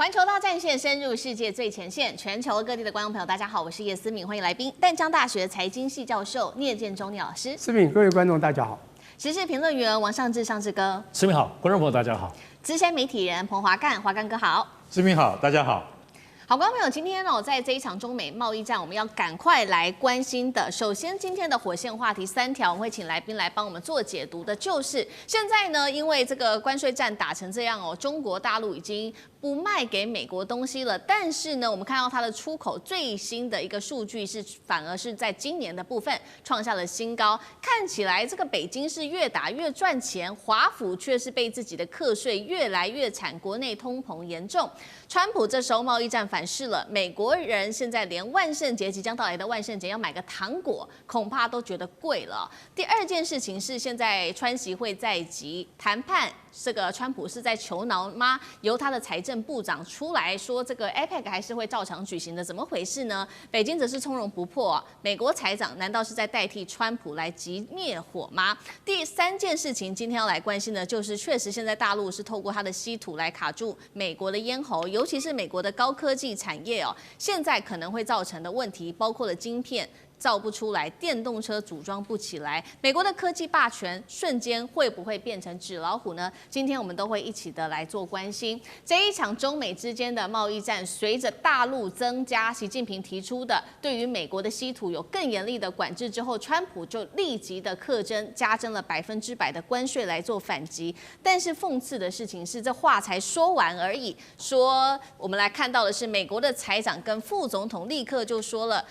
环球大战线深入世界最前线，全球各地的观众朋友，大家好，我是叶思敏，欢迎来宾淡江大学财经系教授聂建中聂老师。思敏，各位观众大家好。时事评论员王尚志尚志哥。思敏好，观众朋友大家好。资深媒体人彭华干华干哥好。思敏好，大家好。好，观众朋友，今天在这一场中美贸易战，我们要赶快来关心的。首先，今天的火线话题3条，我们会请来宾来帮我们做解读的，就是现在呢，因为这个关税战打成这样中国大陆已经不卖给美国东西了，但是呢，我们看到它的出口最新的一个数据是，反而是在今年的部分创下了新高。看起来这个北京是越打越赚钱，华府却是被自己的课税越来越惨，国内通膨严重。川普这时候贸易战反噬了，美国人现在连万圣节即将到来的万圣节要买个糖果，恐怕都觉得贵了。第二件事情是，现在川习会在即谈判。这个川普是在求饶吗？由他的财政部长出来说，这个 APEC 还是会照常举行的，怎么回事呢？北京则是从容不迫美国财长难道是在代替川普来击灭火吗？第三件事情，今天要来关心的就是，确实现在大陆是透过它的稀土来卡住美国的咽喉，尤其是美国的高科技产业现在可能会造成的问题，包括了晶片。造不出来，电动车组装不起来，美国的科技霸权瞬间会不会变成纸老虎呢？今天我们都会一起的来做关心。这一场中美之间的贸易战，随着大陆增加习近平提出的对于美国的稀土有更严厉的管制之后，川普就立即的加征了100%的关税来做反击。但是讽刺的事情是，这话才说完而已。我们来看到的是，美国的财长跟副总统立刻就说了，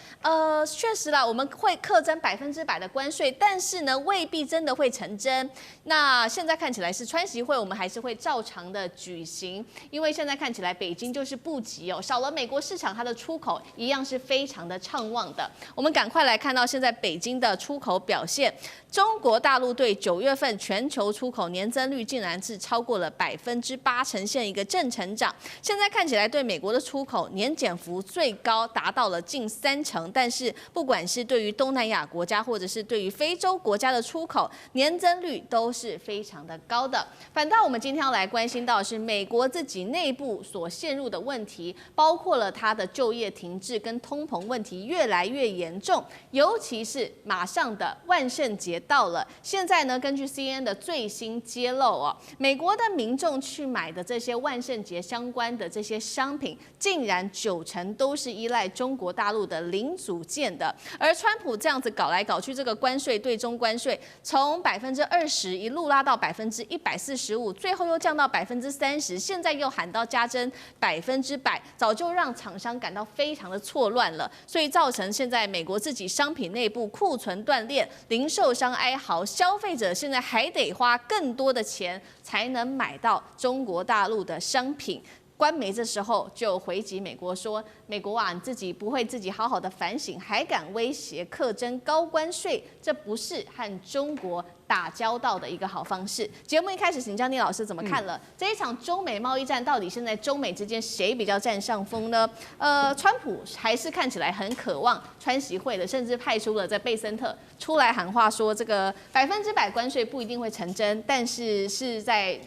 确实啦。我们会课征100%的关税，但是呢，未必真的会成真。那现在看起来是川习会，我们还是会照常的举行，因为现在看起来北京就是不急少了美国市场，它的出口一样是非常的畅旺的。我们赶快来看到现在北京的出口表现，中国大陆对9月份全球出口年增率竟然是超过了8%，呈现一个正成长。现在看起来对美国的出口年减幅最高达到了近30%，但是不管是对于东南亚国家或者是对于非洲国家的出口年增率都是非常的高的。反倒我们今天要来关心到的是美国自己内部所陷入的问题，包括了它的就业停滞跟通膨问题越来越严重，尤其是马上的万圣节到了。现在呢，根据 CNN 的最新揭露美国的民众去买的这些万圣节相关的这些商品，竟然90%都是依赖中国大陆的零组件的。而川普这样子搞来搞去，这个关税对中关税从20%一路拉到145%，最后又降到30%，现在又喊到加征100%，早就让厂商感到非常的错乱了。所以造成现在美国自己商品内部库存断裂，零售商哀嚎，消费者现在还得花更多的钱才能买到中国大陆的商品。官媒这时候就回击美国说：“美国你自己不会自己好好的反省，还敢威胁课征高关税，这不是和中国打交道的一个好方式。”节目一开始，请教聂老师怎么看了这一场中美贸易战？到底现在中美之间谁比较占上风呢？川普还是看起来很渴望川习会的，甚至派出了在贝森特出来喊话说，这个100%关税不一定会成真，但是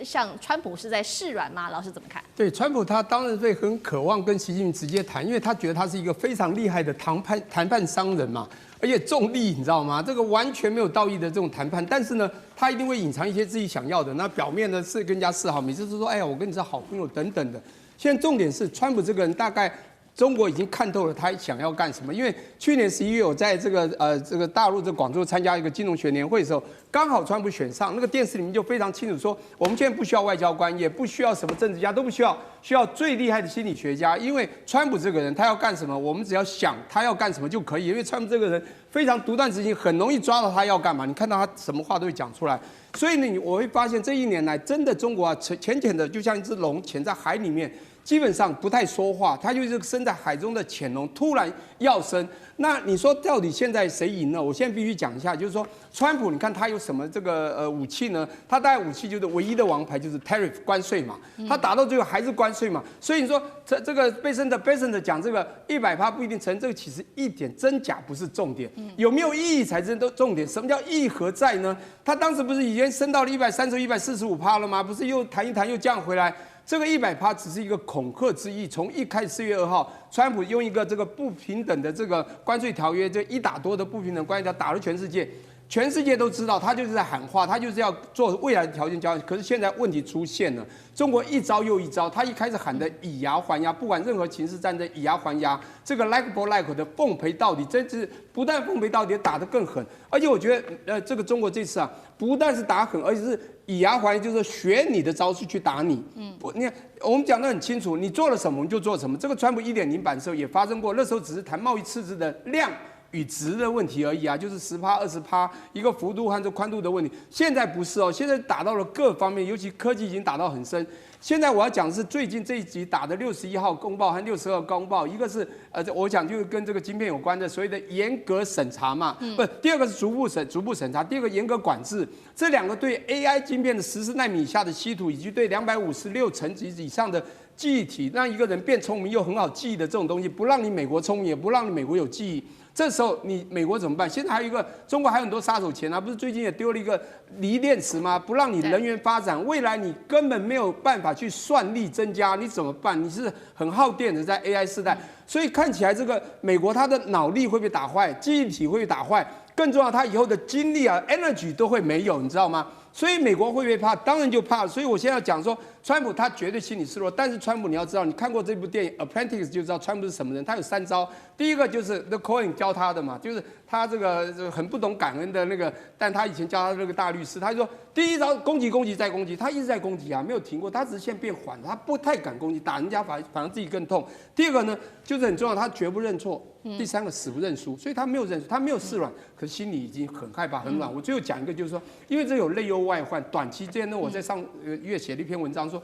像川普是在示软吗？老师怎么看？对，川普他当然会很渴望跟习近平直接谈，因为他觉得他是一个非常厉害的谈判商人嘛，而且重利，你知道吗？这个完全没有道义的这种谈判，但是呢，他一定会隐藏一些自己想要的。那表面呢是跟人家示好，每次都说哎呀，我跟你是好朋友等等的。现在重点是，川普这个人大概中国已经看透了他想要干什么。因为去年11月我在这个大陆广州参加一个金融学年会的时候，刚好川普选上，那个电视里面就非常清楚说，我们现在不需要外交官，也不需要什么政治家，都不需要，需要最厉害的心理学家。因为川普这个人他要干什么，我们只要想他要干什么就可以。因为川普这个人非常独断执行，很容易抓到他要干嘛。你看到他什么话都会讲出来。所以呢，我会发现这1年来，真的中国浅浅的就像一只龙潜在海里面。基本上不太说话，他就是身在海中的潜龙，突然要生。那你说到底现在谁赢了？我现在必须讲一下，就是说川普，你看他有什么这个武器呢？他大概武器就是唯一的王牌就是 tariff 关税嘛，他打到最后还是关税嘛。所以你说这个贝森特讲这个100%不一定成，这个其实一点真假不是重点，有没有意义才是重点。什么叫意义何在呢？他当时不是已经升到了130、145%了吗？不是又谈一谈又降回来？这个100%只是一个恐吓之意。从一开始4月2号，川普用一个这个不平等的这个关税条约，这1打多的不平等关税条打了全世界。全世界都知道，他就是在喊话，他就是要做未来的条件交换。可是现在问题出现了，中国一招又一招，他一开始喊的以牙还牙，不管任何情势战争，以牙还牙，这个 like for like 的奉陪到底，真是不但奉陪到底，打得更狠。而且我觉得，这个中国这次啊，不但是打狠，而且是以牙还牙，就是学你的招式去打你。不，你看我们讲得很清楚，你做了什么我们就做什么。这个川普1.0版的时候也发生过，那时候只是谈贸易赤字的量与值的问题而已啊，就是10%、20%一个幅度和这宽度的问题。现在不是哦，现在打到了各方面，尤其科技已经打到很深。现在我要讲的是最近这一集打的61号公报和62号公报，一个是我讲就是跟这个晶片有关的所谓的严格审查嘛，不，第二个是逐步审查，第二个严格管制。这两个对 AI 晶片的14奈米以下的稀土，以及对256层级以上的记忆体，让一个人变聪明又很好记忆的这种东西，不让你美国聪明，也不让你美国有记忆。这时候你美国怎么办？现在还有一个中国还有很多杀手钳啊，不是最近也丢了一个锂电池吗？不让你能源发展，未来你根本没有办法去算力增加，你怎么办？你是很耗电的，在 AI 时代，所以看起来这个美国它的脑力会被打坏，记忆体会被打坏，更重要，它以后的精力啊 energy 都会没有，你知道吗？所以美国会不会怕？当然就怕。所以我现在要讲说，川普他绝对心理失落。但是川普你要知道，你看过这部电影《Apprentice》就知道川普是什么人。他有3招，第一个就是 The Cohen 教他的嘛，就是他这个很不懂感恩的那个，但他以前教他的那个大律师，他就说第一招攻击攻击再攻击，他一直在攻击啊，没有停过，他只是现在变缓了，他不太敢攻击，打人家反而自己更痛。第二个呢，就是很重要，他绝不认错。第三个死不认输，所以他没有认输，他没有示软，可是心里已经很害怕、很软。我最后讲一个，就是说，因为这有内忧外患，短期之间呢，我在上月写了一篇文章说，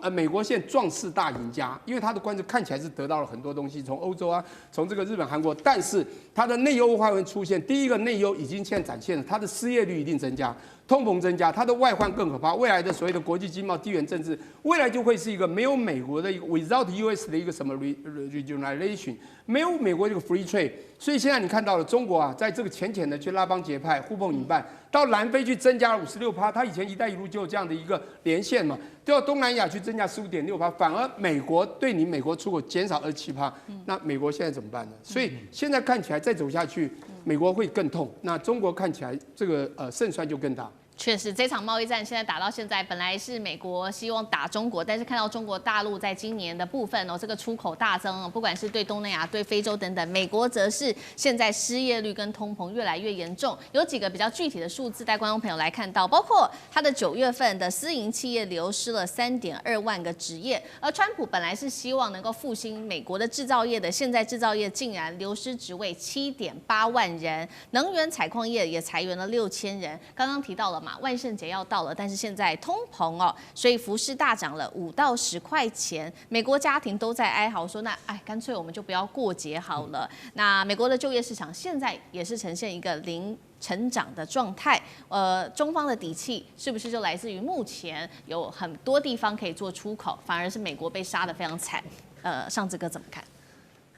美国现在壮士大赢家，因为他的官司看起来是得到了很多东西，从欧洲啊，从这个日本、韩国，但是他的内忧外患会出现。第一个内忧已经现在展现了，他的失业率一定增加。通膨增加，它的外患更可怕。未来的所谓的国际经贸、地缘政治，未来就会是一个没有美国的一个 without US 的一个什么 regionalization， 没有美国这个 free trade。所以现在你看到了中国啊，在这个浅浅的去拉帮结派、互碰引伴，到南非去增加了56%，它以前“一带一路”就有这样的一个连线嘛，到东南亚去增加15.6%，反而美国对你美国出口减少27%，那美国现在怎么办呢？所以现在看起来再走下去，美国会更痛，那中国看起来这个胜算就更大。确实，这场贸易战现在打到现在，本来是美国希望打中国，但是看到中国大陆在今年的部分这个出口大增，不管是对东南亚、对非洲等等，美国则是现在失业率跟通膨越来越严重。有几个比较具体的数字带观众朋友来看到，包括它的9月份的私营企业流失了3.2万个职业，而川普本来是希望能够复兴美国的制造业的，现在制造业竟然流失职位7.8万人，能源采矿业也裁员了6000人。刚刚提到了嘛，万圣节要到了，但是现在通膨所以服饰大涨了5到10块钱，美国家庭都在哀嚎说，那干脆我们就不要过节好了。那美国的就业市场现在也是呈现一个零成长的状态，中方的底气是不是就来自于目前有很多地方可以做出口，反而是美国被杀得非常惨？尚志哥怎么看？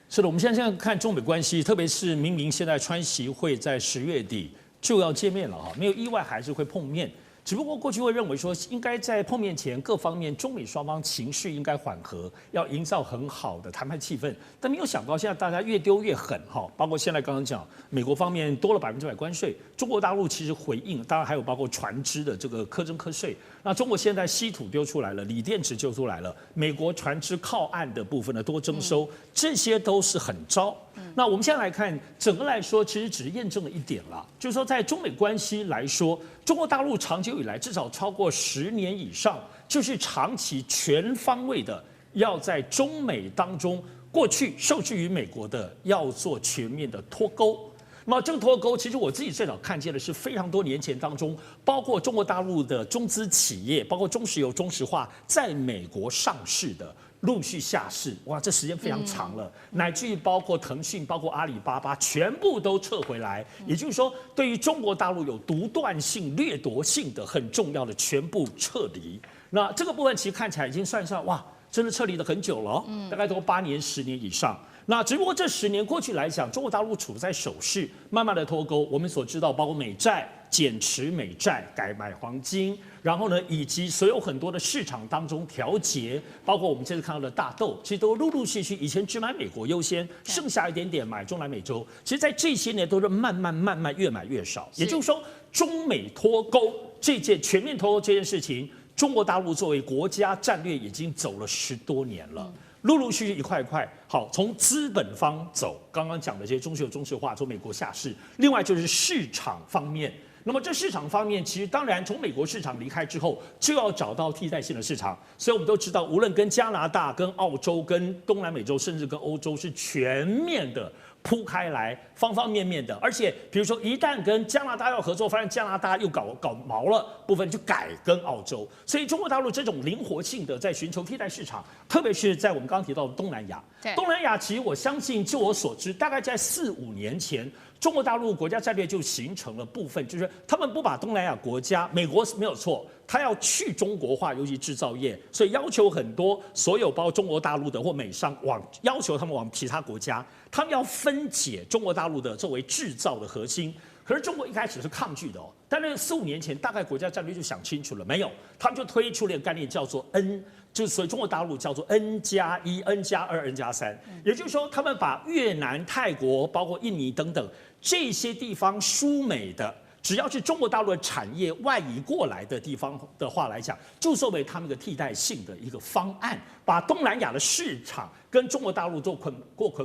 是的，我们现在看中美关系，特别是明明现在川习会在10月底就要见面了哈，没有意外还是会碰面。只不过过去会认为说，应该在碰面前各方面中美双方情绪应该缓和，要营造很好的谈判气氛。但没有想到现在大家越丢越狠哈，包括现在刚刚讲美国方面多了100%关税，中国大陆其实回应，当然还有包括船只的这个苛征课税。那中国现在稀土丢出来了，锂电池丢出来了，美国船只靠岸的部分呢多征收，这些都是很招。那我们现在来看，整个来说，其实只是验证了一点啦，就是说在中美关系来说，中国大陆长久以来至少超过10年以上，就是长期全方位的要在中美当中，过去受制于美国的要做全面的脱钩。那么这个脱钩，其实我自己最早看见的是非常多年前当中，包括中国大陆的中资企业，包括中石油、中石化在美国上市的。陆续下市，哇，这时间非常长了，乃至于包括腾讯、包括阿里巴巴，全部都撤回来。也就是说，对于中国大陆有独断性、掠夺性的很重要的全部撤离。那这个部分其实看起来已经算上，哇，真的撤离了很久了，大概都8年、10年以上。那只不过这10年过去来讲，中国大陆处在守势，慢慢的脱钩。我们所知道，包括美债。减持美债，改买黄金，然后呢，以及所有很多的市场当中调节，包括我们这次看到的大豆，其实都陆陆续续，以前只买美国优先，剩下一点点买中南美洲，其实在这些年都是慢慢越买越少。也就是说，中美脱钩这件全面脱钩这件事情，中国大陆作为国家战略已经走了10多年了。陆陆续续一块一块，好，从资本方走，刚刚讲的这些中石油中石化从美国下市，另外就是市场方面。那么这市场方面，其实当然从美国市场离开之后，就要找到替代性的市场。所以我们都知道，无论跟加拿大、跟澳洲、跟东南美洲，甚至跟欧洲，是全面的铺开来，方方面面的。而且，比如说一旦跟加拿大要合作，发现加拿大又搞毛了，部分就改跟澳洲。所以中国大陆这种灵活性的在寻求替代市场，特别是在我们刚刚提到的东南亚。东南亚其实我相信，就我所知，大概在4、5年前。中国大陆国家战略就形成了部分，就是他们不把东南亚国家，美国是没有错，他要去中国化，尤其制造业，所以要求很多所有包括中国大陆的或美商要求他们往其他国家，他们要分解中国大陆的作为制造的核心。可是中国一开始是抗拒的哦，但是4、5年前大概国家战略就想清楚了，没有，他们就推出了一个概念叫做 N。就是所以中国大陆叫做 N+1、N+2、N+3，也就是说，他们把越南、泰国、包括印尼等等这些地方输美的，只要是中国大陆的产业外移过来的地方的话来讲，就作为他们的替代性的一个方案，把东南亚的市场跟中国大陆做捆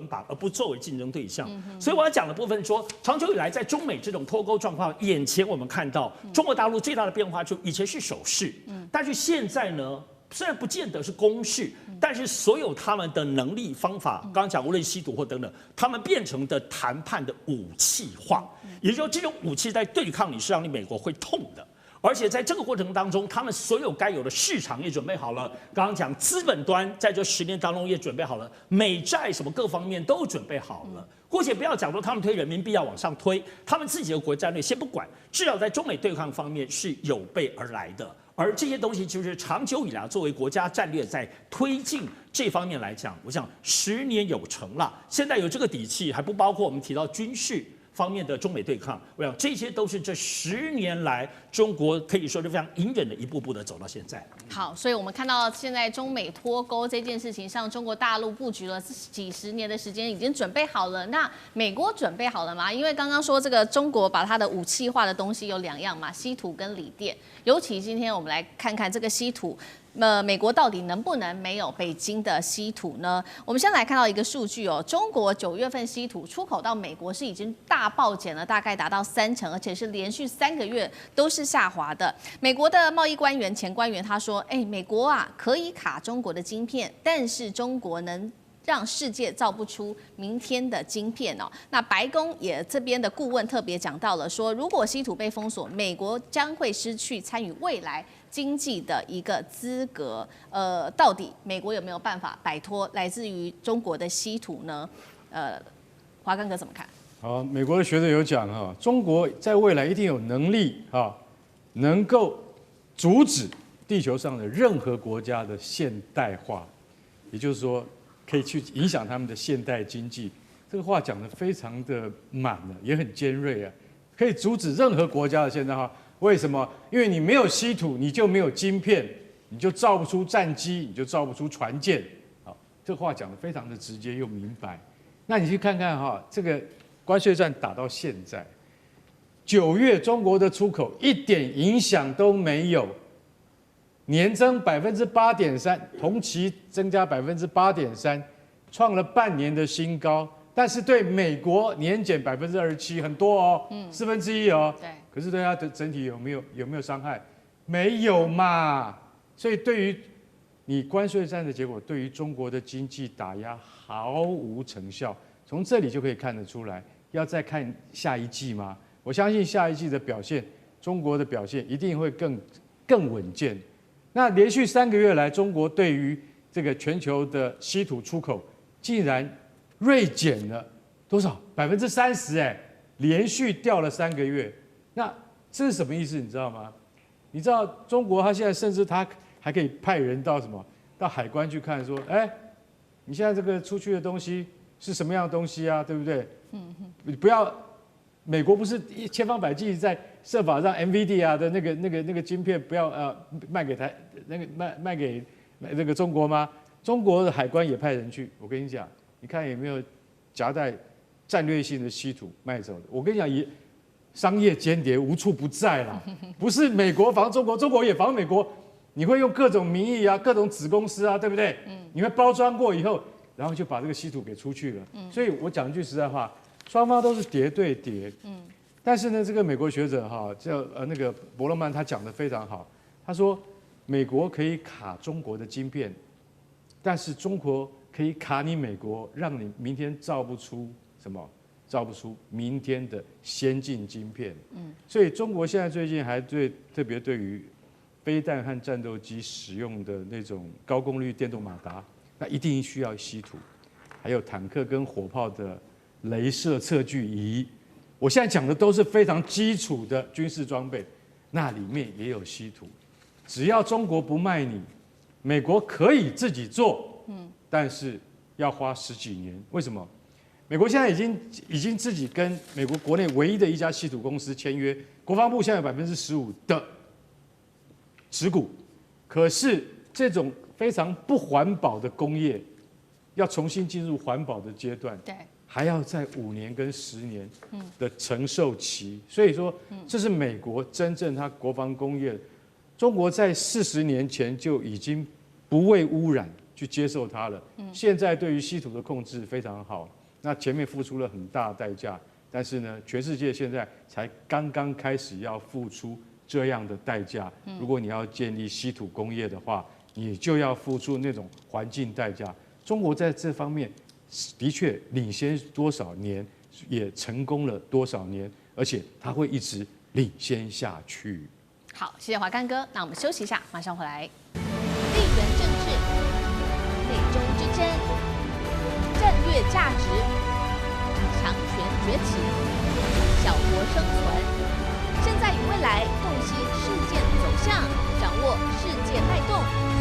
绑，而不作为竞争对象。所以我要讲的部分说，长久以来在中美这种脱钩状况，眼前我们看到中国大陆最大的变化，就以前是守势，但是现在呢？虽然不见得是公式，但是所有他们的能力方法，刚刚讲无论稀土或等等，他们变成的谈判的武器化，也就是说这种武器在对抗你是让你美国会痛的。而且在这个过程当中，他们所有该有的市场也准备好了。刚刚讲资本端在这10年当中也准备好了，美债什么各方面都准备好了。姑且不要讲说他们推人民币要往上推，他们自己的国家战略先不管，至少在中美对抗方面是有备而来的。而这些东西就是长久以来作为国家战略在推进这方面来讲，我想10年有成了。现在有这个底气，还不包括我们提到军事方面的中美对抗，我想这些都是这10年来中国可以说是非常隐忍的一步步的走到现在。好，所以我们看到现在中美脱钩这件事情上，中国大陆布局了几10年的时间，已经准备好了。那美国准备好了吗？因为刚刚说这个中国把它的武器化的东西有2样嘛，稀土跟锂电。尤其今天我们来看看这个稀土。美国到底能不能没有北京的稀土呢？我们先来看到一个数据哦，中国9月份稀土出口到美国是已经大暴减了，大概达到30%，而且是连续3个月都是下滑的。美国的贸易官员前官员他说，美国啊可以卡中国的晶片，但是中国能让世界造不出明天的晶片哦。那白宫也这边的顾问特别讲到了说，如果稀土被封锁，美国将会失去参与未来经济的一个资格。到底美国有没有办法摆脱来自于中国的稀土呢？华刚哥怎么看？好，美国的学者有讲哈，中国在未来一定有能力能够阻止地球上的任何国家的现代化，也就是说，可以去影响他们的现代经济。这个话讲得非常的满了，也很尖锐啊，可以阻止任何国家的现代化。为什么？因为你没有稀土，你就没有晶片，你就造不出战机，你就造不出船舰。好，这话讲得非常的直接又明白。那你去看看这个关税战打到现在，9月中国的出口一点影响都没有，年增8.3%，同期增加8.3%，创了半年的新高。但是对美国年减27%，很多哦，1/4哦。对。可是对它的整体有没有伤害？没有嘛。所以对于你关税战的结果，对于中国的经济打压毫无成效。从这里就可以看得出来。要再看下一季吗？我相信下一季的表现，中国的表现一定会更稳健。那连续3个月来，中国对于这个全球的稀土出口竟然锐减了多少？30%连续掉了3个月。那这是什么意思？你知道吗？你知道中国它现在甚至它还可以派人到到海关去看，说，你现在这个出去的东西是什么样的东西啊？对不对？你不要，美国不是千方百计在设法让 NVIDIA 的那个晶片不要卖给卖给那个中国吗？中国的海关也派人去，我跟你讲，你看有没有夹带战略性的稀土卖走的？我跟你讲，商业间谍无处不在啦，不是美国防中国，中国也防美国。你会用各种名义啊，各种子公司啊，对不对？你会包装过以后，然后就把这个稀土给出去了。所以我讲一句实在话，双方都是谍对谍。但是呢，这个美国学者哈叫那个伯勒曼，他讲得非常好。他说，美国可以卡中国的晶片，但是中国可以卡你美国，让你明天造不出什么，造不出明天的先进晶片。所以中国现在最近还特别对于飞弹和战斗机使用的那种高功率电动马达，那一定需要稀土，还有坦克跟火炮的雷射测距仪。我现在讲的都是非常基础的军事装备，那里面也有稀土。只要中国不卖你，美国可以自己做，但是要花10几年。为什么？美国现在已经自己跟美国国内唯一的一家稀土公司签约，国防部现在有15%的持股，可是这种非常不环保的工业，要重新进入环保的阶段，对，还要在5年跟10年的承受期。所以说，这是美国真正它国防工业。中国在40年前就已经不为污染去接受它了，现在对于稀土的控制非常好。那前面付出了很大的代价，但是呢，全世界现在才刚刚开始要付出这样的代价。如果你要建立稀土工业的话，你就要付出那种环境代价。中国在这方面的确领先多少年，也成功了多少年，而且它会一直领先下去。好，谢谢华干哥。那我们休息一下，马上回来。地缘政治、美中之争、战略价值、强权崛起、小国生存，现在与未来洞悉事件走向，掌握世界脉动。